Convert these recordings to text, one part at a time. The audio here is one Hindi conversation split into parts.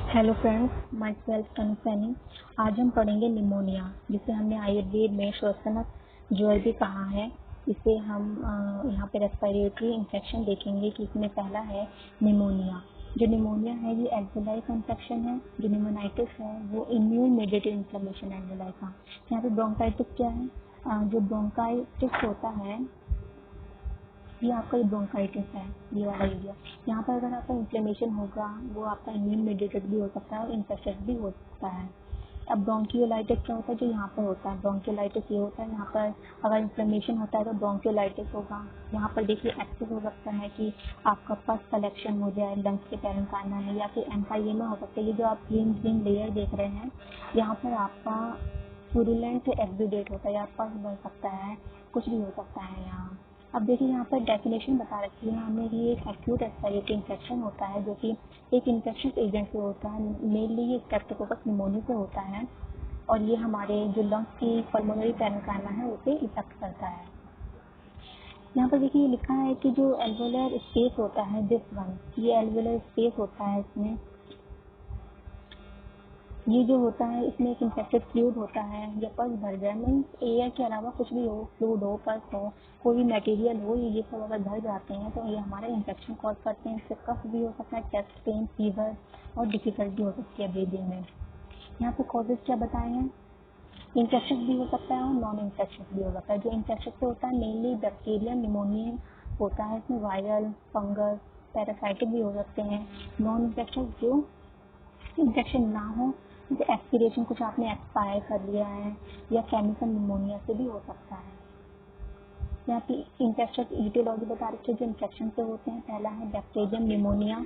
हेलो फ्रेंड्स, माई सेल्फ तनु सैनी। आज हम पढ़ेंगे निमोनिया, जिसे हमने आयुर्वेद में श्वसनक ज्वर भी कहा है। इसे हम यहाँ पे रेस्पिरेटरी इन्फेक्शन देखेंगे कि इसमें पहला है निमोनिया। जो निमोनिया है ये एल्वेलाई का इन्फेक्शन है। जो निमोनाइटिस है वो इम्यून मेडिएटेड इन्फ्लेमेशन एल्वेलाई का। यहाँ पे ब्रोंकाइटिस क्या है? जो ब्रोंकाइटिस होता है ये आपका ब्रोंकाइटिस है, ये वाला एरिया। यहाँ पर अगर आपका इन्फ्लेमेशन होगा वो आपका इम्यून मेडिएटेड भी हो सकता है और इन्फेक्शस भी हो सकता है। अब ब्रोंकियोलाइटिस क्या होता है? जो यहाँ पर होता है ब्रोंकियोलाइटिस ये होता है, यहाँ पर अगर इन्फ्लेमेशन होता है तो ब्रोंकियोलाइटिस होगा। यहाँ पर देखिए एक्सेस हो सकता है कि आपका पस कलेक्शन हो जाए लंग्स के पैरेन्काइमा में, या फिर एम्फाइमा हो सकता है। ये जो आप ग्रीन ग्रीन लेयर देख रहे हैं यहाँ पर आपका प्यूरुलेंट एक्सुडेट होता है या पस बढ़ सकता है, कुछ भी हो सकता है यहाँ। अब देखिए यहाँ पर डेफिनेशन बता रखी है हमें कि एक एक्यूट रेस्पिरेटरी इन्फेक्शन होता है जो कि एक इन्फेक्शस एजेंट से होता है। मेनली ये स्ट्रेप्टोकोकस निमोनिया से होता है और ये हमारे जो लंग्स की पल्मोनरी पैरेन्काइमा है उसे इफेक्ट करता है। यहाँ पर देखिए लिखा है कि जो एल्वेलर स्पेस होता है दिस वन, ये एल्वेलर स्पेस होता है इसमें, ये जो होता है इसमें एक इन्फेक्टेड फ्लूइड होता है या पस भर जाए, मीन्स एयर के अलावा कुछ भी हो, फ्लूइड हो, पस हो, कोई भी मटेरियल हो, ये सब अगर भर जाते हैं तो ये हमारा इन्फेक्शन कॉज करते हैं। इससे कफ भी हो सकता है, चेस्ट पेन, फीवर और डिफिकल्टी हो सकती है ब्रीदिंग में। यहाँ पे कॉजेज क्या बताए हैं? इन्फेक्शन भी हो सकता है और नॉन इन्फेक्शन भी हो सकता है। जो इन्फेक्शन से होता है मेनली बैक्टीरिया निमोनिया होता है, इसमें वायरल, फंगस, पैरासाइटिक भी हो सकते हैं। नॉन इन्फेक्शन जो इन्फेक्शन ना हो, जैसे एक्सपीरेशन कुछ आपने एक्सपायर कर लिया है, या केमिकल निमोनिया से भी हो सकता है। यहाँ पे इन्फेक्शन ईटियोलॉजी बता रखी है जो इन्फेक्शन से होते हैं। पहला है बैक्टीरियम निमोनिया।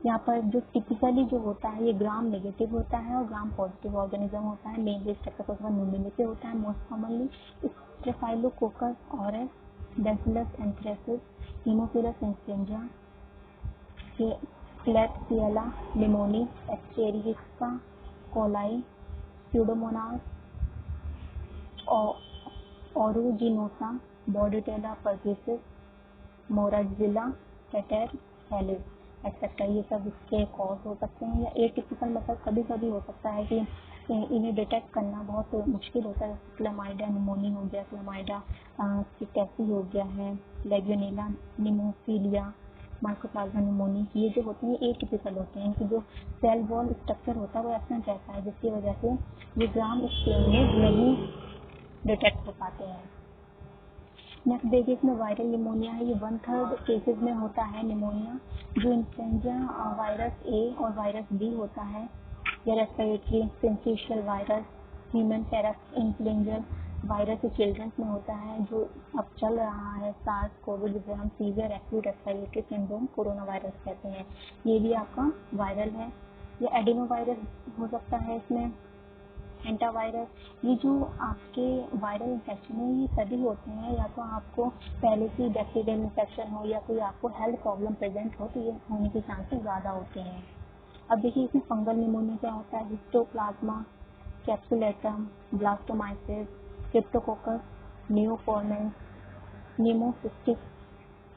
यहाँ पर जो टिपिकली जो होता है ये ग्राम नेगेटिव होता है और ग्राम पॉजिटिव ऑर्गेनिज्म होता है। मेनली स्ट्रेप्टोकोकस न्यूमोनिया से होता है most commonly. Staphylococcus aureus, Bacillus anthracis, Haemophilus influenzae, Klebsiella pneumoniae, Escherichia coli, Pseudomonas aeruginosa, Bordetella pertussis, Moraxella catarrhalis etcetera, ये सब इसके कॉज हो सकते हैं। या एटिपिकल मतलब कभी कभी हो सकता है कि इन्हें डिटेक्ट करना बहुत मुश्किल होता है। क्लमाइडा निमोनी हो गया, क्लमाइडा कैसी हो गया है, लेग्यूनेला निमोफिलिया, माइकोप्लाज्मा निमोनी, ये जो होते हैं एटिपिकल होते हैं। इनकी जो सेल वॉल स्ट्रक्चर होता है वो एब्सेंट रहता है, जिसकी वजह से ये ग्राम स्केल में नहीं डिटेक्ट हो पाते हैं। नेक्स्ट देखिए इसमें वायरल निमोनिया है। ये 1/3 केसेस में होता है निमोनिया। जो इन्फ्लुएंजा वायरस ए और वायरस बी होता है, या respiratory syncytial virus, human parainfluenza virus childrens में होता है। जो अब चल रहा है सार्स कोविड, जिसे हम severe acute respiratory syndrome corona virus कहते हैं, ये भी आपका वायरल है। या एडिनो वायरस हो सकता है इसमें, एंटावायरस। ये जो आपके वायरल इन्फेक्शन है ये सभी होते हैं, या तो आपको पहले से बैक्टीरियल इन्फेक्शन हो या कोई आपको हेल्थ प्रॉब्लम प्रेजेंट हो तो ये होने के चांसेस ज़्यादा होते हैं। अब देखिए इसमें फंगल निमोनिया क्या होता है? हिस्टोप्लाज्मा कैप्सुलेटम, ब्लास्टोमाइसिस, क्रिप्टोकोकस नियोफॉर्मेंस, न्यूमोसिस्टिक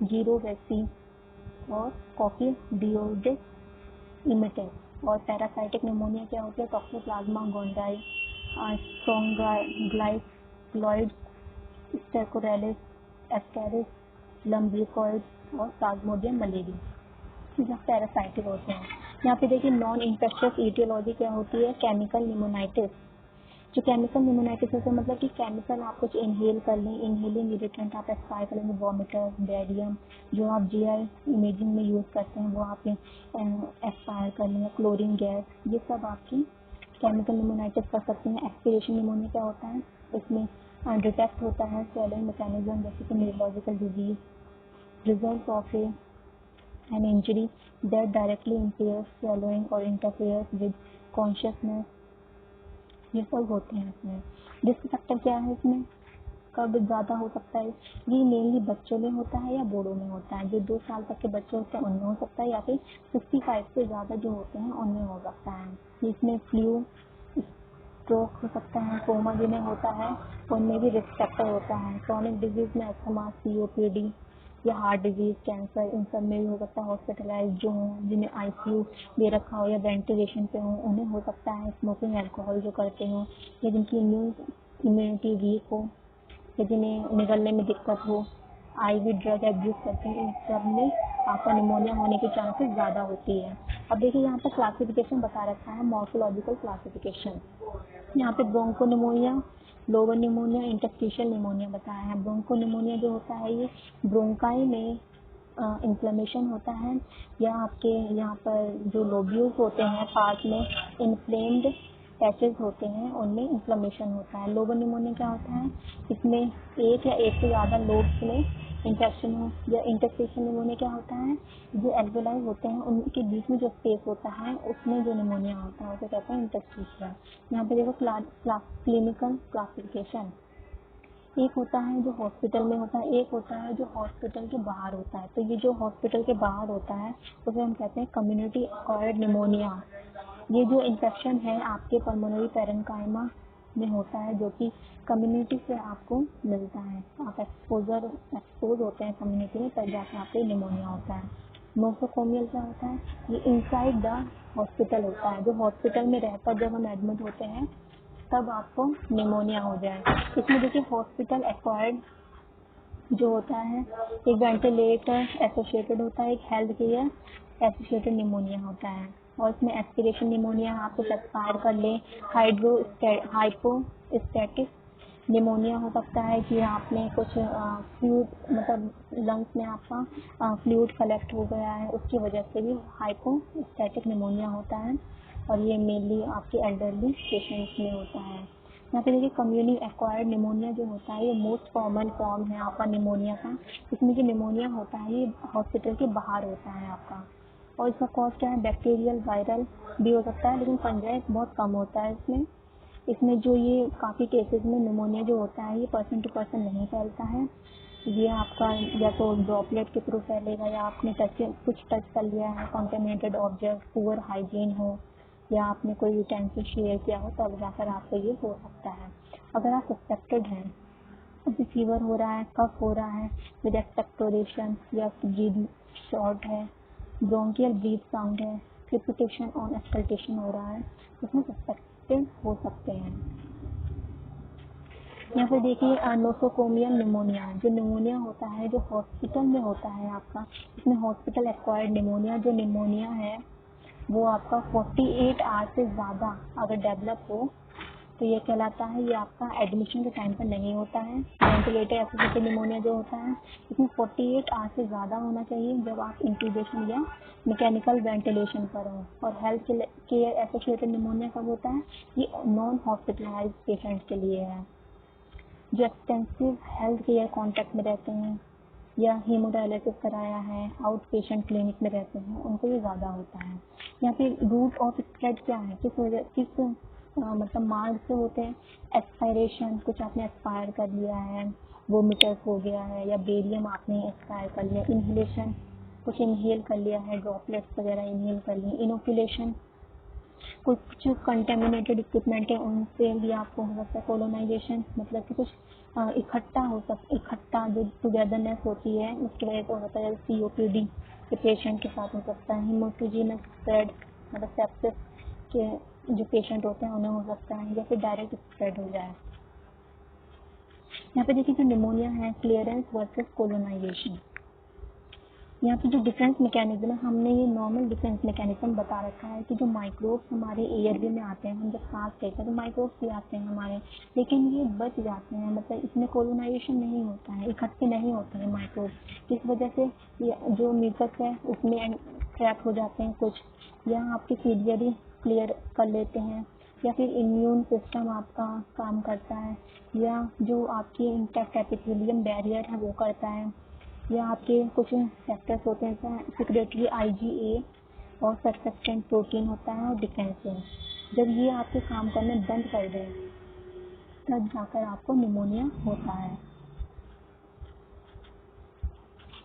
जीरोवेसी और कॉक्लिडियोइडिस इमिटेस। और पैरासाइटिक निमोनिया क्या होती है? टॉक्सोप्लाज्मा गोंजाई, स्ट्रोंगाग्लाइड, स्टेकोरेलिस, एस्केरिस, लम्ब्रिकॉइड और प्लाज्मोडियम मलेरिया, ये सब पैरासाइटिक होते हैं। यहाँ पे देखिए नॉन इन्फेक्शियस ईटियोलॉजी क्या होती है? Chemical pneumonitis. जो केमिकल निमोनाइटिस होता है मतलब कि केमिकल आप कुछ इनहेल कर लें, इनहेलिंग इरिटेंट आप एक्सपायर करेंगे, वॉमिटर, बेरियम, जो आप जीआई इमेजिंग में यूज़ करते हैं वो आप एक्सपायर कर लें, क्लोरीन गैस, ये सब आपकी केमिकल निमोनाइटिस कर सकते हैं। एक्सपीरेशन निमोनिया क्या होता है? इसमें डिटेक्ट होता है स्वेलिंग मैकेनिज्म, जैसे कि neurological disease, result of an injury that directly impairs swallowing और इंटरफेयर्स विद कॉन्शियसनेस, ये सब होते हैं इसमें। रिस्क फैक्टर क्या है इसमें? कब ज़्यादा हो सकता है? ये मेनली बच्चों में होता है या बूढ़ों में होता है। जो 2 साल तक के बच्चे होते हैं उनमें हो सकता है, या फिर 65 से ज़्यादा जो होते हैं उनमें हो सकता है। इसमें फ्लू, स्ट्रोक हो सकता है, कोमा जिन्हें होता है उनमें भी रिस्क फैक्टर होता है। क्रॉनिक डिजीज में अस्थमा, COPD, या हार्ट डिजीज, कैंसर, इन सब में भी हो सकता है। हॉस्पिटलाइज जो हों, जिन्हें आईसीयू दे रखा हो या वेंटिलेशन पे हो, उन्हें हो सकता है। स्मोकिंग, अल्कोहल जो करते हो, या जिनकी इम्यूनिटी वीक हो, या जिन्हें निगलने में दिक्कत हो, आईवी ड्रग एब्यूज करते हैं, इन सब में आपका निमोनिया होने की चांसेस ज़्यादा होती है। अब देखिए यहाँ पर क्लासिफिकेशन बता रखा है, मॉर्फोलॉजिकल क्लासिफिकेशन। यहाँ पे bronchopneumonia, lower pneumonia, interstitial pneumonia बताया है। ब्रोंको निमोनिया जो होता है ये ब्रोंकाई में इन्फ्लेमेशन होता है, या आपके यहाँ पर जो लोब्यूल्स होते हैं पार्ट में इन्फ्लेम्ड पैचेस होते हैं, उनमें इन्फ्लेमेशन होता है। लोअर निमोनिया क्या होता है, इसमें एक या एक से ज़्यादा लोब्स में इंफेक्शन हो। या इंटरस्टिशियल निमोनिया क्या होता है, जो एल्वेलाई होते हैं उनके बीच में जो स्पेस होता है उसमें जो निमोनिया होता है उसे कहते हैं इंटरस्टिशियल। यहाँ पे देखो क्लिनिकल क्लासिफिकेशन, एक होता है जो हॉस्पिटल में होता है, एक होता है जो हॉस्पिटल के बाहर होता है। तो ये जो हॉस्पिटल के बाहर होता है उसे हम कहते हैं कम्युनिटी एक्वायर्ड निमोनिया। ये जो इन्फेक्शन है आपके पल्मोनरी पैरेन्काइमा में होता है, जो कि कम्युनिटी से आपको मिलता है। आप एक्सपोज होते हैं कम्युनिटी में, तब जाकर आपको निमोनिया होता है। नोसोकोमियल क्या होता है, ये इनसाइड द हॉस्पिटल होता है, जो हॉस्पिटल में रहकर जब हम एडमिट होते हैं तब आपको निमोनिया हो जाए। इसमें देखिए हॉस्पिटल एक्वायर्ड जो होता है, एक वेंटिलेटर एसोसिएटेड होता है, एक हेल्थ केयर एसोसिएटेड निमोनिया होता है। और इसमें एस्पिरेशन निमोनिया, आप कुछ एक्सपायर कर लें। हाइपोस्टैटिक निमोनिया हो सकता है कि आपने कुछ फ्लूइड, मतलब लंग्स में आपका फ्लूइड कलेक्ट हो गया है, उसकी वजह से भी हाइपोस्टैटिक निमोनिया होता है। और ये मेनली आपके एल्डरली पेशेंट्स में होता है। यहाँ पे देखिए कम्युनिटी एक्वायर्ड निमोनिया जो होता है ये मोस्ट कॉमन फॉर्म है आपका निमोनिया का। इसमें जो निमोनिया होता है ये हॉस्पिटल के बाहर होता है आपका। और इसका कॉज क्या है, बैक्टीरियल, वायरल भी हो सकता है, लेकिन फंजाई बहुत कम होता है इसमें। इसमें जो ये काफ़ी केसेस में निमोनिया जो होता है ये पर्सन टू पर्सन नहीं फैलता है। ये आपका या तो ड्रॉपलेट के थ्रू फैलेगा, या आपने कुछ टच कर लिया है कॉन्टेमिनेटेड ऑब्जेक्ट, पुअर हाइजीन हो, या आपने कोई यूटेंसिल शेयर किया हो, तब जाकर आपको ये हो सकता है। अगर आप सस्पेक्टेड हैं, जैसे फीवर हो रहा है, कफ हो रहा है विद एक्सपेक्टोरेशन, या ब्रीथ शॉर्ट है, ब्रोंकियल ब्रीथ साउंड है, क्रिपिटेशन और एक्सपल्टेशन हो रहा है, इसमें सस्पेक्टेड हो सकते हैं। यहाँ पर देखिए नोसोकोमियल निमोनिया, जो निमोनिया होता है जो हॉस्पिटल में होता है आपका, इसमें हॉस्पिटल एक्वायर्ड निमोनिया जो निमोनिया है वो आपका 48 आवर्स से ज़्यादा अगर डेवलप हो तो ये कहलाता है, ये आपका एडमिशन के टाइम पर नहीं होता है। वेंटिलेटर एसोसिएटेड निमोनिया जो होता है इसमें 48 आवर्स से ज़्यादा होना चाहिए जब आप इंट्यूबेशन या मैकेनिकल वेंटिलेशन पर हो। और हेल्थ केयर एसोसिएटेड निमोनिया कब होता है, ये नॉन हॉस्पिटलाइज पेशेंट के लिए है, जो एक्सटेंसिव हेल्थ केयर कॉन्टैक्ट में रहते हैं या हीमोडायलिसिस कराया है, आउट पेशेंट क्लिनिक में रहते हैं, उनको ये ज़्यादा होता है। यहाँ पे रूट ऑफ स्प्रेड क्या है, किस मतलब मार्ग से होते हैं, एक्सपायरेशन, कुछ आपने एक्सपायर कर लिया है, वोमिटर्स हो गया है, या बेरियम आपने एक्सपायर कर लिया, इन्हेलेशन, कुछ इनहेल कर लिया है, ड्रॉपलेट्स वगैरह इनहेल कर लिए, इनोकुलेशन, कुछ कंटेमिनेटेड इक्विपमेंट है उनसे भी आपको हो सकता है। कोलोनाइजेशन मतलब कि कुछ इकट्ठा जो टुगेदरनेस होती है उसकी वजह से हो सकता है, COPD के पेशेंट के साथ हो सकता है। हिमोटोजीनस स्प्रेड मतलब सेप्सिस के जो पेशेंट होते हैं उन्हें हो सकता है, या फिर डायरेक्ट स्प्रेड हो जाए। यहाँ पे देखिए जो निमोनिया है, क्लियरेंस वर्सेस कोलोनाइजेशन। यहाँ पे जो डिफेंस मैकेनिज्म है, हमने ये नॉर्मल डिफेंस मैकेनिज्म बता रखा है कि जो माइक्रोब्स हमारे एयरवे में आते हैं, हम जब सांस लेते हैं तो माइक्रोब्स भी आते हैं हमारे, लेकिन ये बच जाते हैं, मतलब इसमें कोलोनाइजेशन नहीं होता है, इकट्ठे नहीं होते हैं माइक्रोब्स। इस वजह से जो म्यूकस है उसमें ट्रैप हो जाते हैं कुछ, या आपके सीलियरी क्लियर कर लेते हैं, या फिर इम्यून सिस्टम आपका काम करता है, या जो आपकी इंटेक्ट एपिथेलियम बैरियर है वो करता है, या आपके कुछ फैक्टर्स होते हैं सिक्रेटरी IgA और सर्फेक्टेंट प्रोटीन होता है, और डिफेंसिव। जब ये आपके काम करने बंद कर दें तब जाकर आपको निमोनिया होता है।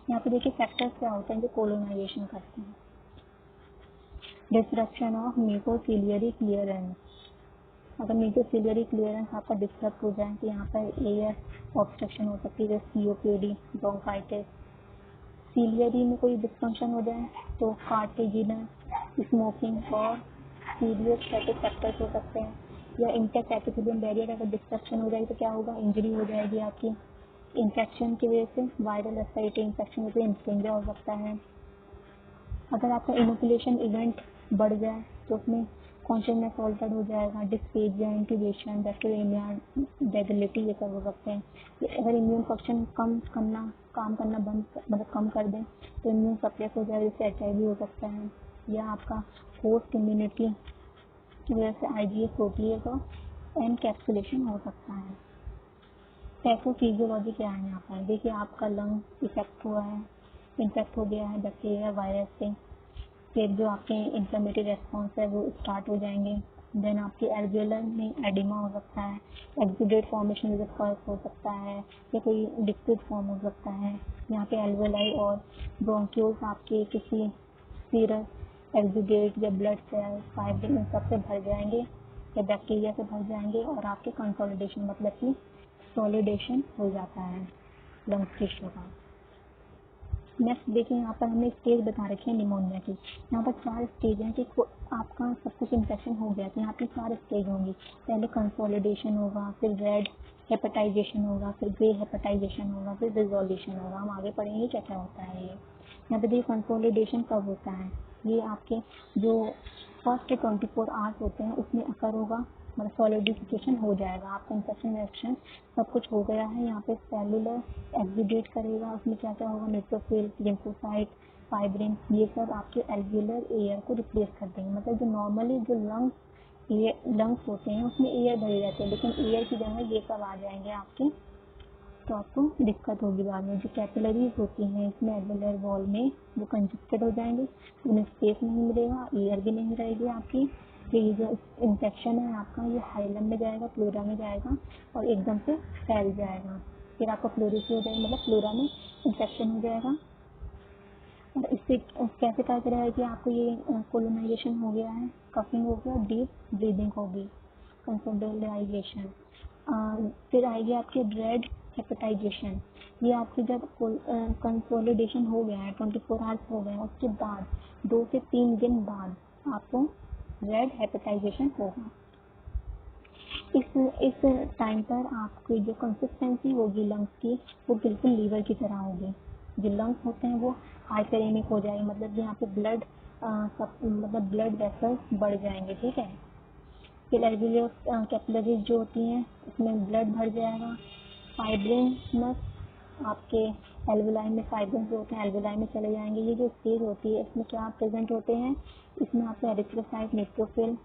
यहाँ पे देखिए फैक्टर्स क्या होते हैं जो कोलोनाइजेशन करते हैं। डिस्ट्रक्शन ऑफ म्यूकोसिलियरी क्लियरेंस, अगर म्यूकोसिलियरी क्लियरेंस आपका डिस्टर्ब हो जाए तो यहाँ पर एयर ऑब्स्ट्रक्शन हो सकती है, जैसे COPD, ब्रोंकाइटिस, सीलियरी में कोई डिस्फंक्शन हो जाए तो कार्टिजिनस, स्मोकिंग और सीरियस फैक्टर्स हो सकते हैं। या इंटेक्ट एपिथेलियम बैरियर अगर डिस्ट्रक्शन हो जाए तो क्या होगा, इंजरी हो जाएगी आपकी। इन्फेक्शन की वजह से वायरल रेस्पिरेटरी इन्फेक्शन से इन्फ्लुएंजा हो सकता है। अगर आपका इनोकुलेशन इवेंट बढ़ जाए तो उसमें कॉन्शियसनेस ऑल्टर्ड हो जाएगा, डिस्पेजिया, इंट्यूबेशन, बैक्टीरिया, डेबिलिटी, ये सब हो सकते हैं। अगर इम्यून फंक्शन काम करना बंद मतलब कम कर दें तो इम्यून सप्रेस हो जाए, जिससे HIV हो सकता है। या आपका होस्ट इम्यूनिटी की वजह से IgA प्रोटीएज और एनकैप्सुलेशन हो सकता है। पैथोफिजियोलॉजी क्या है यहाँ पर, देखिए आपका लंग इफेक्ट हुआ है, इन्फेक्ट हो गया है बैक्टीरिया वायरस से, फिर जो आपके इन्फ्लेमेटरी रेस्पॉन्स है वो स्टार्ट हो जाएंगे। देन आपके एल्वियोलर में एडिमा हो सकता है, एक्सुडेट फॉर्मेशन हो सकता है, या कोई लिक्विड फॉर्म हो सकता है। यहाँ पे एल्वियोलाई और ब्रोंक्यूल्स आपके किसी सीरस, एक्सुडेट या ब्लड सेल, फाइब्रिन, इन सब से भर जाएंगे या बैक्टीरिया से भर जाएंगे और आपके कंसोलिडेशन मतलब कि सॉलिडेशन हो जाता है लंग्स टिश्यू का। नेक्स्ट देखिए यहाँ पर हमने स्टेज बता रखी है निमोनिया की। यहाँ पर 4 स्टेज हैं कि आपका सब कुछ इन्फेक्शन हो गया तो यहाँ पे 4 स्टेज होंगी। पहले कंसोलिडेशन होगा, फिर रेड हेपेटाइजेशन होगा, फिर ग्रे हेपेटाइजेशन होगा, फिर रिजोल्यूशन होगा। हम आगे पढ़ेंगे क्या क्या होता है ये। यहाँ पे देखिए कंसोलिडेशन कब होता है, ये आपके जो फर्स्ट 24 आवर्स होते हैं उसमें अकर होगा, मतलब सॉलिडिफिकेशन हो जाएगा, आपका इन्फेक्शन रिएक्शन सब कुछ हो गया है। यहाँ पे सेलुलर एक्सुडेट करेगा, उसमें क्या क्या होगा, न्यूट्रोफिल, लिम्फोसाइट, फाइब्रिन, ये सब आपके एल्वियोलर एयर को रिप्लेस कर देंगे। मतलब जो नॉर्मली जो लंग्स होते हैं उसमें एयर भरे रहते हैं, लेकिन एयर की जगह ये सब आ जाएंगे आपके, तो आपको दिक्कत होगी बाद में। जो कैपिलरीज होती हैं इसमें एल्वियोलर वॉल में वो कंजस्टेड हो जाएंगे, उन्हें स्पेस नहीं मिलेगा, एयर भी नहीं रहेगी आपकी। तो ये जो इन्फेक्शन है आपका ये हाइलम में जाएगा, प्लूरा में जाएगा और एकदम से फैल जाएगा। फिर आपका प्लूरिसी हो जाएगा, मतलब प्लूरा में इन्फेक्शन हो जाएगा। और इससे कैसे पता चलेगा कि आपको ये कोलोनाइजेशन हो गया है, कफिंग हो गया, डीप ब्रीदिंग होगी, कंसोलिडाइजेशन। फिर आएगी आपकी रेड हेपेटाइजेशन। ये आपकी जब कंसोलिडेशन हो गया है, 24 आवर्स हो गए, उसके बाद 2 से 3 दिन बाद आपको रेड हेपेटाइजेशन होगा। इस टाइम पर आपकी जो कंसिस्टेंसी होगी लंग्स की वो बिल्कुल लीवर की तरह होगी। जो लंग्स होते हैं वो हाइपेरेमिक हो जाएंगे, मतलब यहाँ पे ब्लड मतलब ब्लड वेसल्स बढ़ जाएंगे, ठीक है। फिर एल्वियोलर कैपिलरीज जो होती हैं उसमें ब्लड भर जाएगा। फाइब्रिनस आपके एल्वियोलाई में, फाइब्रिन जो होते हैं एल्वियोलाई में चले जाएंगे। ये जो स्टेज होती है इसमें क्या प्रेजेंट होते हैं, इसमें आपको erythrocyte, neutrophil,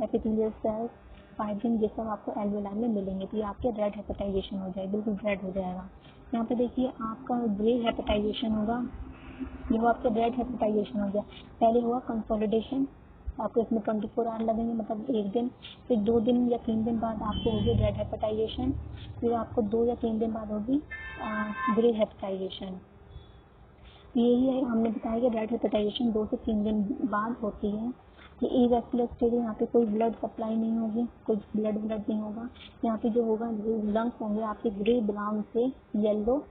epithelial cells, fibrin, ये सब आपको एल्वियोलाई में मिलेंगे। तो ये आपके रेड हेपेटाइजेशन हो जाएगा, बिल्कुल रेड हो जाएगा। यहाँ पे देखिए आपका ग्रे हेपेटाइजेशन होगा, ये वो आपके रेड हेपेटाइजेशन हो गया। पहले हुआ कंसोलिडेशन, आपको इसमें 24 आवर लगेंगे, मतलब 1 दिन। फिर 2 दिन या 3 दिन बाद आपको होगी रेड हेपेटाइजेशन। फिर आपको 2 या 3 दिन बाद होगी ग्रे हेपेटाइजेशन। यही है हमने बताया कि रेड हेपेटाइजेशन 2 से 3 दिन बाद होती है। ये इरेगुलर स्टेज है, यहाँ पे कोई ब्लड सप्लाई नहीं होगी, कोई ब्लड नहीं होगा। यहाँ पे जो होगा लंग्स होंगे आपके ग्रे ब्राउन से येलो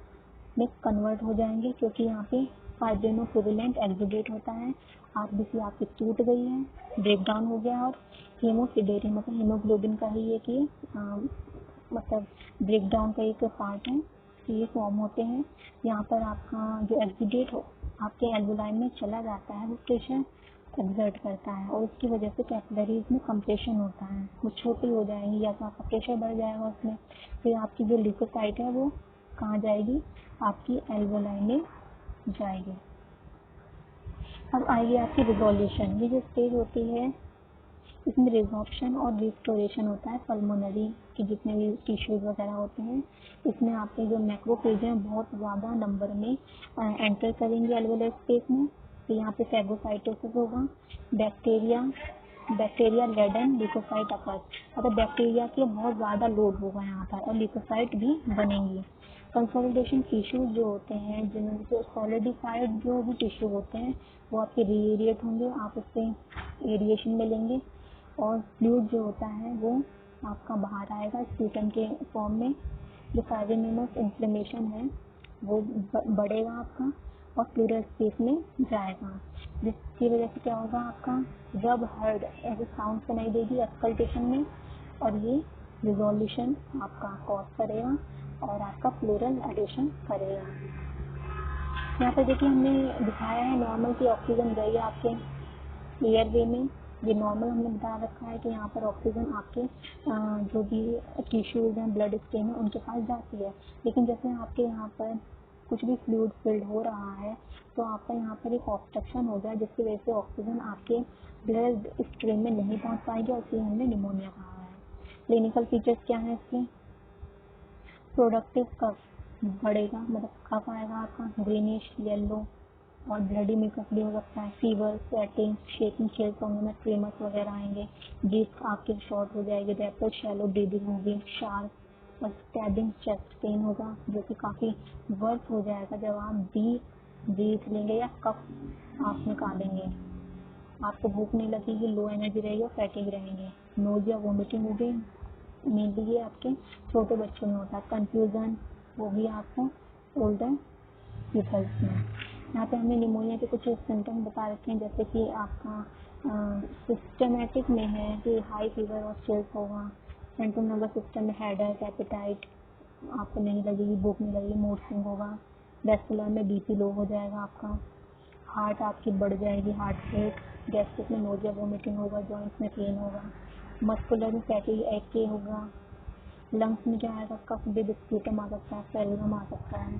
में कन्वर्ट हो जाएंगे, क्योंकि यहाँ पे फाइब्रिनोफिब्रिलेंट एक्सुडेट होता है। आरबीसी आपकी टूट गई है, ब्रेकडाउन हो गया, और हीमोफिडेरी मतलब हीमोग्लोबिन का ही एक ये मतलब ब्रेकडाउन का एक पार्ट है, तो ये फॉर्म होते हैं। यहाँ पर आपका जो एक्सुडेट हो आपके एल्वियोलाई में चला जाता है, वो प्रेशर एक्सर्ट करता है और उसकी वजह से कैपिलरीज में कंप्रेशन होता है, वो छोटी हो जाएंगी या तो आपका प्रेशर बढ़ जाएगा उसमें। फिर आपकी जो ल्यूकोसाइट है वो कहाँ जाएगी, आपकी एल्वियोलाई में जाएगी। अब आएगी आपकी रिजोल्यूशन। ये जो स्टेज होती है इसमें रिजॉर्प्शन और रिस्टोरेशन होता है पल्मोनरी के जितने भी टिश्यूज वगैरह होते हैं। इसमें आपके जो मैक्रोफेज हैं बहुत ज़्यादा नंबर में एंटर करेंगे एल्वियोलर स्पेस में। तो यहाँ पे फैगोसाइटोसिस होगा, बैक्टीरिया लेडन ल्यूकोसाइट अकर्स, मतलब बैक्टीरिया के बहुत ज़्यादा लोड होगा यहाँ पर और ल्यूकोसाइट भी बनेंगी। कंसोलिडेशन टिश्यूज जो होते हैं, जिनमें जो सॉलिडिफाइड जो भी टिश्यू होते हैं वो आपके रीएरिएट होंगे, आप उससे एरिएशन में लेंगे और फ्लूइड जो होता है वो आपका बाहर आएगा स्पूटम के फॉर्म में। जो फाइब्रिनोमस इन्फ्लेमेशन है वो बढ़ेगा आपका, और प्लूरल स्पेस में जाएगा, जिसकी वजह से क्या होगा, आपका रब हर्ड ऐसे साउंड सुनाई देगी एक्सकल्टेशन में, और ये रिजोल्यूशन आपका कॉज करेगा और आपका प्लूरल एडिशन करेगा। यहाँ पर देखिए हमने दिखाया है नॉर्मल की ऑक्सीजन गई है आपके एयरवे में, ये नॉर्मल हमने बता रखा है कि यहाँ पर ऑक्सीजन आपके जो भी टिश्यूज़ हैं, ब्लड स्ट्रीम है, उनके पास जाती है। लेकिन जैसे आपके यहाँ पर कुछ भी फ्लूइड फिल्ड हो रहा है तो आपका यहाँ पर एक ऑब्स्ट्रक्शन हो गया, जिसकी वजह से ऑक्सीजन आपके ब्लड स्ट्रीम में नहीं पहुँच पाएगी और इसलिए हमने निमोनिया कहा है। क्लिनिकल फीचर्स क्या है इसके, प्रोडक्टिव कफ बढ़ेगा, मतलब कफ आएगा आपका ग्रीनिश येलो और ब्लडी मेकअप भी हो सकता है, फीवर, स्वेटिंग, शेकिंग, चेल्स होने में, ट्रीमर्स वगैरह आएंगे, ब्रीथ आपकी शॉर्ट हो जाएगी, रैपिड शैलो ब्रीदिंग होगी, शार्प और स्टैबिंग चेस्ट पेन होगा, जो कि काफ़ी वर्क हो जाएगा जब आप ब्रीथ लेंगे या कफ आप निकालेंगे। आपको भूख नहीं लगेगी, लो एनर्जी रहेगी और फैटिग रहेंगे, नोजिया वोमिटिंग होगी, मेनली ये आपके छोटे बच्चों में होता है, कंफ्यूजन होगी आपको ओल्डर पीपल्स में। यहाँ पे हमने निमोनिया के कुछ सिम्टम बता रखे हैं, जैसे कि आपका सिस्टमेटिक में है कि हाई फीवर और चिल्स होगा, सेंट्रल नर्वस सिस्टम में हेडेक, एपेटाइट आपको नहीं लगेगी, भूख नहीं लगेगी, मूड स्विंग होगा, वेस्कुलर में बीपी लो हो जाएगा आपका, हार्ट आपकी बढ़ जाएगी, हार्ट रेट, गैस्ट्रिक में नोजिया वोमिटिंग होगा, जॉइंट्स में पेन होगा, मस्कुलर में फैटी एक्के होगा, लंग्स में क्या आएगा, कफ विद स्प्यूटम आ सकता है, फेलरम आ सकता है,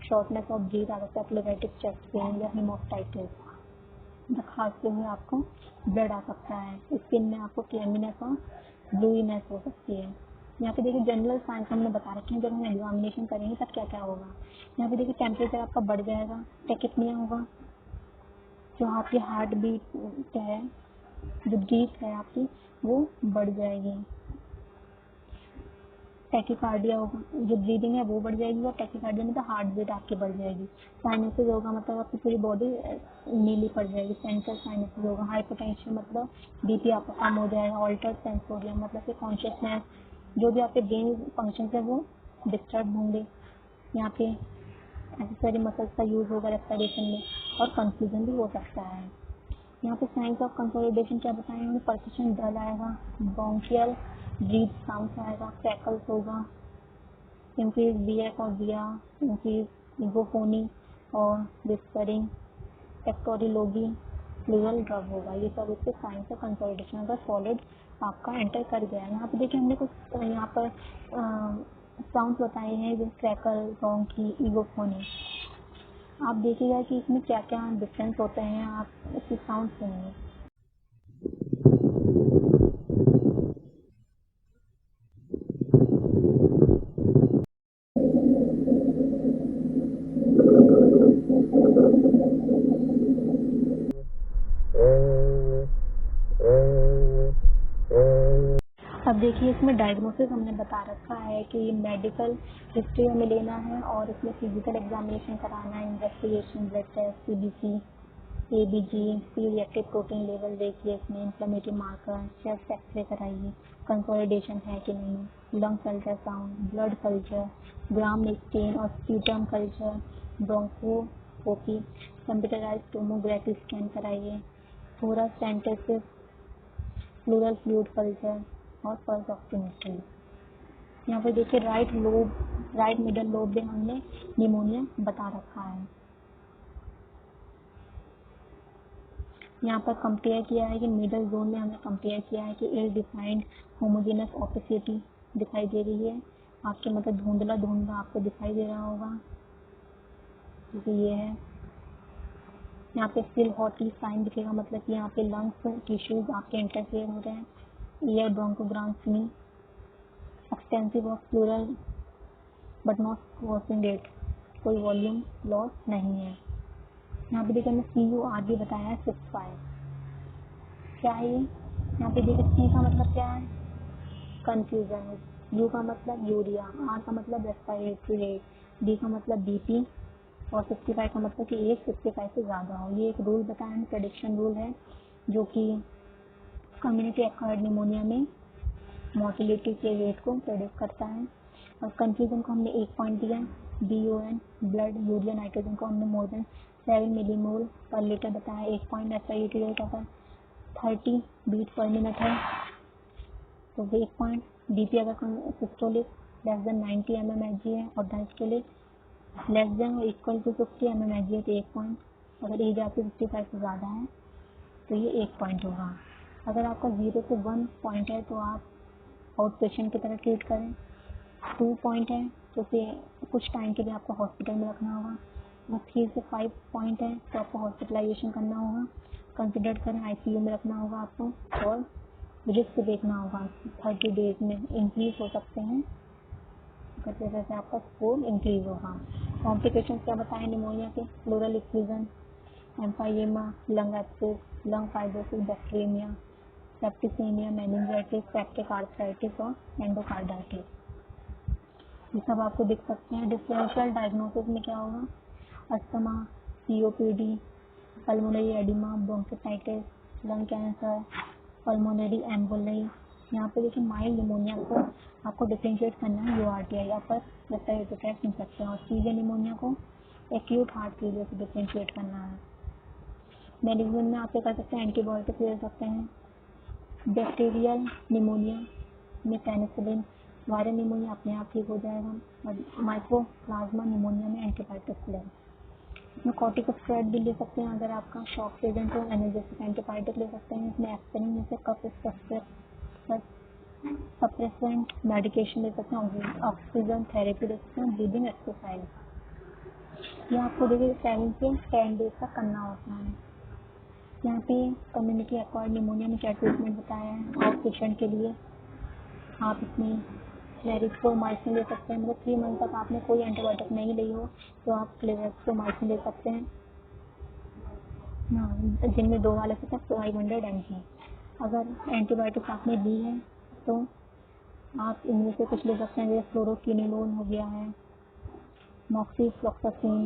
शॉर्टनेस ऑफ ब्रीथ आ सकता है, प्लेवेटिक चेस्ट पेन या हेमोप्टाइटिस, खांसते हुए आपको ब्लड आ सकता है, स्किन में आपको क्लेमिनेस और ब्लूइनेस हो सकती है। यहाँ पे देखिए जनरल साइंस हमने बता रखे हैं, जब हम एग्जामिनेशन करेंगे तब क्या क्या होगा। यहाँ पे देखिए टेम्परेचर आपका बढ़ जाएगा, टेकिपनिया होगा, जो आपकी हार्ट बीट है, जो ब्रीथ है आपकी वो बढ़ जाएगी, टैकीकार्डिया होगा, जो ब्रीदिंग है वो बढ़ जाएगी, और टैकीकार्डिया मतलब हार्ट बीट आपकी बढ़ जाएगी, साइनसिस होगा मतलब आपकी पूरी बॉडी नीली पड़ जाएगी, सेंट्रल साइनसिस होगा, हाइपरटेंशन मतलब बीपी आपका कम हो जाएगा, ऑल्टर सेंसोरियम मतलब कि कॉन्शियसनेस, जो भी आपके ब्रेन फंक्शन है वो डिस्टर्ब होंगे, यहाँ पे एक्सेसरी मसल्स का यूज़ होगा रेस्पिरेशन में, और कंफ्यूजन भी हो सकता है। यहाँ पे साइंस ऑफ कंसोलिडेशन क्या बताएंगे, परकशन डल आएगा, ब्रोंकियल ब्रीथ साउंड आएगा, क्रैकल्स होगा, इंक्रीज बीएफ और बिया, इंक्रीज इगोफोनी और विस्परिंग, टेक्टोरिलोगी, प्लूरल ड्रग होगा। ये सब इसके साइंस ऑफ कंसोलिडेशन अगर सॉलिड आपका एंटर कर गया है। यहाँ पे देखिए हमने कुछ यहाँ पर साउंड बताए हैं, जैसे क्रैकल, ब्रोंकी, इगोफोनी। आप देखिएगा कि इसमें क्या क्या डिफरेंस होते हैं, आप इसकी साउंड सुनिए। अब देखिए इसमें डायग्नोसिस हमने बता रखा है कि मेडिकल हिस्ट्री हमें लेना है और इसमें फिजिकल एग्जामिनेशन कराना है, investigation, blood test, CBC, ABG, free reactive protein level देखिए, इसमें इन्फ्लेमेटरी मार्कर, चेस्ट एक्सरे कराइए, कंसोलिडेशन है कि नहीं, lungs ultrasound, blood culture, gram stain और sputum culture, bronchoscopy, computerised tomography scan कराइए, thoracocentesis, pleural fluid culture और पल्स ऑक्सीमेट्री। यहाँ पे देखिए राइट मिडल लोब में हमने निमोनिया बता रखा है। यहाँ पर कंपेयर किया है कि मिडल जोन में हमने कंपेयर किया है कि इल डिफाइंड होमोजेनस ऑपेसिटी दिखाई दे रही है आपके, मतलब धुंधला धुंधला आपको दिखाई दे रहा होगा, जैसे ये है। यहाँ पे स्टिल हॉटी साइन दिखेगा, मतलब कि यहाँ पे लंग्स टिश्यूज आपके इंटरफेयर हो रहे हैं, ईयर ब्रोंकोग्राम स्मी, extensive of pleural but not working rate, कोई वॉल्यूम लॉस नहीं है। यहाँ पे देखिए हमने CUR भी बताया है 65, क्या है ये, यहाँ पे देखिए C का मतलब क्या है, कंफ्यूजन, U का मतलब यूरिया, R का मतलब रेस्पिरेटरी रेट, D का मतलब BP और 65 का मतलब कि एज 65 से ज़्यादा हो। ये एक रूल बताया है, प्रेडिक्शन रूल है, जो कि कम्युनिटी एक्वायर्ड निमोनिया में मोर्टेलिटी के रेट को प्रेडिक्ट करता है। और कंफ्यूजन को हमने 1 पॉइंट दिया, BON ब्लड यूरिया नाइट्रोजन को हमने मोर देन 7 मिलीमोल पर लीटर बताया। 1 पॉइंट SI रेट अगर 30 बीट पर मिनट है तो 1 पॉइंट DP अगर सिस्टोलिक लेस देन 90 mmHg है और डायस्टोलिक लेस देन और इक्वल टू 50 mmHg है तो 1 पॉइंट। अगर एज आपकी 55 से ज़्यादा है तो ये 1 पॉइंट होगा। अगर आपका 0 से 1 पॉइंट है तो आप आउट पेशेंट की तरह ट्रीट करें। 2 पॉइंट है तो उसे कुछ टाइम के लिए आपको हॉस्पिटल में रखना होगा। अगर 3 से 5 पॉइंट है तो आपको हॉस्पिटलाइजेशन करना होगा। कंसिडर करें ICU में रखना होगा आपको और रिस्क देखना होगा। 30 डेज में इंक्रीज हो सकते हैं जैसे जैसे आपका स्कोर इंक्रीज होगा। कॉम्प्लिकेशन क्या बताएं निमोनिया के? Pleural effusion, empyema, lung abscess, lung fibrosis, bacteraemia, septicaemia, meningitis, peptic arthritis और एंडोकार्डाइटिस, ये सब आपको दिख सकते हैं। डिफरेंशियल डायग्नोसिस में क्या होगा? Asthma, COPD, pulmonary oedema, bronchiolitis, lung cancer, pulmonary emboli. यहाँ पे देखिए माइल्ड निमोनिया को आपको डिफरेंशिएट करना है URTI upper respiratory tract infection और सीवियर निमोनिया को एक्यूट हार्ट फेलियर से डिफरेंशिएट करना है। मेडिसिन में आप क्या कर सकते हैं? एंटीबायोटिक ले सकते हैं। बैक्टीरियल निमोनिया में पेनिसिलिन, वायरल निमोनिया अपने आप ठीक हो जाएगा और माइक्रोप्लाज्मा निमोनिया में एंटीबायोटिक लें। इसमें कॉर्टिकोस्टेरॉइड भी ले सकते हैं। अगर आपका शॉक एजेंट हो एनर्जेटिक एंटीबायोटिक ले सकते हैं। इसमें एस्पिरिन जैसे कफ सप्रेसेंट मेडिकेशन ले सकते हैं। ऑक्सीजन थेरेपी ले सकते हैं। ब्रीदिंग एक्सरसाइज ये आपको देखिए 7 से 10 डेज तक करना होता है। यहाँ पे कम्युनिटी एक्वायर्ड निमोनिया में क्या ट्रीटमेंट बताया है आउट पेशेंट के लिए? आप इसमें क्लेरिक्सोमाइसिन ले सकते हैं। मतलब 3 मंथ तक आपने कोई एंटीबायोटिक नहीं ली हो तो आप क्लेरिक्सोमाइसिन ले सकते हैं। दिन में 2 वाले से 500 mg। अगर एंटीबायोटिक आपने ली है तो आप इनमें से कुछ ले सकते हैं जैसे फ्लोरोक्विनोलोन हो गया है, मॉक्सिफ्लॉक्सासिन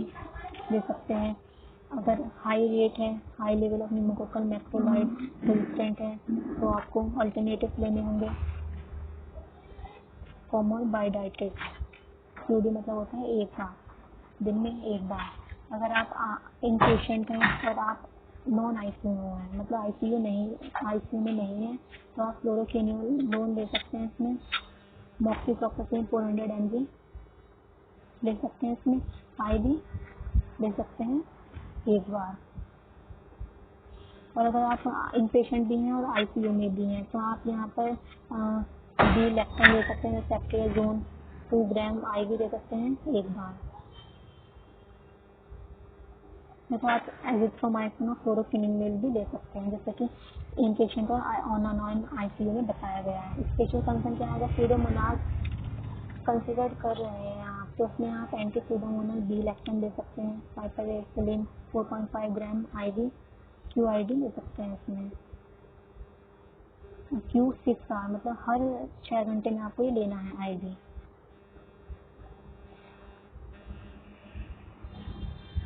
ले सकते हैं। अगर हाई रेट है, high level of pneumococcal macrolide resistant है तो आपको अल्टरनेटिव लेने होंगे। कोमोरबाइडाइटिस COD मतलब होता है एक बार, दिन में एक बार। अगर आप इन पेशेंट हैं और आप नॉन ICU में हैं, मतलब ICU में नहीं है तो आप फ्लोरोक्विनोलोन ले सकते हैं। इसमें मॉक्सिफ्लॉक्सासिन 400 mg ले सकते हैं। इसमें IV ले सकते हैं एक बार। और अगर आप इन पेशेंट भी हैं और ICU में भी हैं तो आप यहाँ पर डी लेक्टन ले सकते हैं। सेप्टियाजोन 2 ग्राम IV ले सकते हैं एक बार। तो आप एजिथ्रोमाइसिन और फ्लोरोक्विनोलोन भी ले सकते हैं जैसे कि इन पेशेंट और नॉन ICU में बताया गया है। स्पेशल कंसर्न क्या होगा? सूडोमोनास कंसिडर कर रहे हैं आप तो उसमें आप एंटी सूडोमोनल डी लेक्टन ले सकते हैं। पाइपरएसिलिन 4.5 ग्राम IV QID ले सकते हैं। इसमें Q6 आवर मतलब हर 6 घंटे में आपको ये लेना है IV।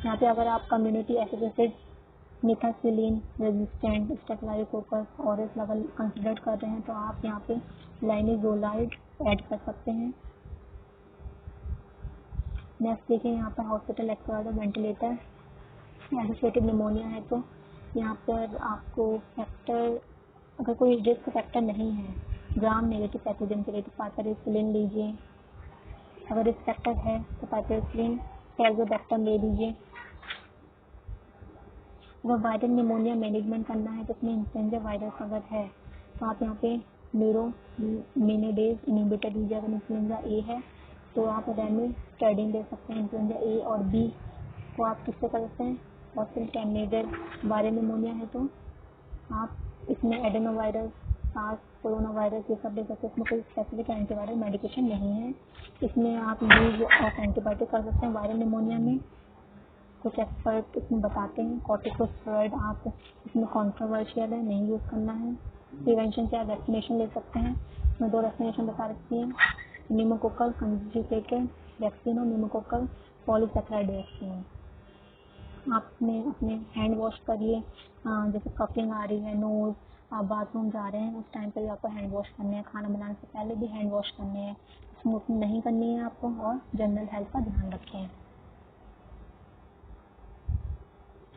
यहाँ पे अगर आप community associated methicillin resistant Staphylococcus aureus level consider कर रहे हैं तो आप यहाँ पे लाइनिजोलाइड ऐड कर सकते हैं। नेक्स्ट देखिए यहाँ पर hospital acquired ventilator associated pneumonia है तो यहाँ पर आपको फैक्टर अगर कोई रिस्क फैक्टर नहीं है ग्राम नेगेटिव पैथोजन के लिए तो पाइपरएसिलिन लीजिए। अगर रिस्क फैक्टर है तो पाइपरएसिलिन टेल्जोबैक्टम ले लीजिए। अगर वायरल निमोनिया मैनेजमेंट करना है तो उसमें इन्फ्लुएंजा वायरस अगर है तो आप यहाँ पे न्यूरोमिनेडेज इनहिबिटर लीजिए। अगर इन्फ्लुएंजा A है तो आप रेमिस्टेडिन ले सकते हैं। इन्फ्लुएंजा A और B को आप किससे कर सकते हैं? ऑसेल्टेनिडेज। वायरल निमोनिया है तो आप इसमें एडेनोवायरस, सार्स, कोरोना वायरस ये सब ले सकते हैं। इसमें कोई स्पेसिफिक एंटीवायरल मेडिकेशन नहीं है। इसमें आप यूज ऑफ एंटीबायोटिक कर सकते हैं। वायरल निमोनिया में कुछ एक्सपर्ट इसमें बताते हैं कॉर्टिकोस्टेरॉइड आप इसमें कॉन्ट्रोवर्शियल है, नहीं यूज़ करना है। प्रिवेंशन से आप वैक्सीनेशन ले सकते हैं। इसमें 2 वैक्सीनेशन बता रखी है, निमोकोकल कंजुगेटेड वैक्सीन और निमोकोकल पॉलीसैकेराइड वैक्सीन। आपने अपने हैंड वॉश करिए। जैसे कफिंग आ रही है, नोज़, आप बाथरूम जा रहे हैं उस टाइम पर भी आपको हैंड वॉश करने हैं। खाना बनाने से पहले भी हैंड वॉश करने हैं। स्मोकिंग नहीं करनी है आपको और जनरल हेल्थ का ध्यान रखें।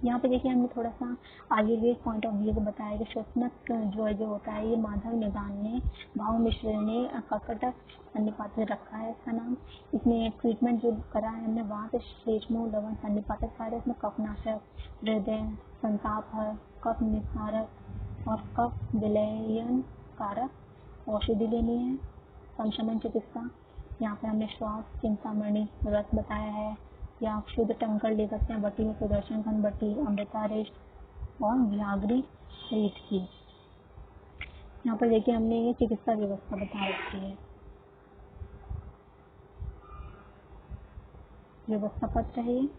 यहाँ पे देखिए हमने थोड़ा सा आयुर्वेद पॉइंट ऑफ व्यू से बताया कि श्वसनक जो होता है ये माधव निदान ने भाव मिश्र ने कर्कटक सन्निपात में रखा है इसका नाम। इसमें ट्रीटमेंट जो करा है हमने वहाँ पे श्लेष्मो लवण सन्निपात सारे इसमें कफनाशक, हृदय संताप, कफ निस्तारक और कफ विलयन कारक औषधि लेनी है। संशमन चिकित्सा यहाँ पे हमने श्वास चिंतामणि रस बताया है, या आप शुद्ध टंकर ले सकते हैं बटी में सुदर्शन खंड बटी, अमृतारेस्ट और व्याघ्री रीठ की। यहाँ पर देखिए हमने ये चिकित्सा व्यवस्था बता रखी है। व्यवस्था पत्र है ये।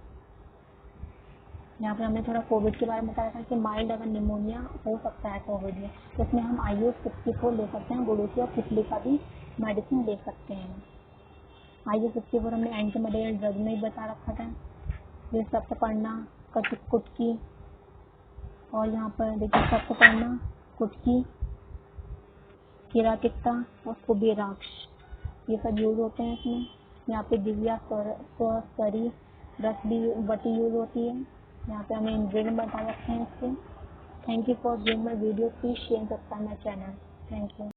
यहाँ पर हमने थोड़ा कोविड के बारे में बताया था कि माइल्ड अगर निमोनिया हो सकता है कोविड में तो इसमें हम IU-64 ले सकते हैं, गुड़ूसी और खिचली का भी मेडिसिन ले सकते हैं। IU-64 हमने एंटी मलेरियल ड्रग में ही बता रखा था। ये सप्त पढ़ना कुटकी, और यहाँ पर देखिए सप्त पढ़ना कुटकी, किरातिकता और कुबेराक्ष ये सब यूज होते हैं इसमें। यहाँ पे दिव्या स्वस्तरी रस भी बटी यूज होती है। यहाँ पे हमें इंग्रेडिएंट बता रखे हैं इसके। Thank you for viewing my video, please share subscribe my channel. Thank you.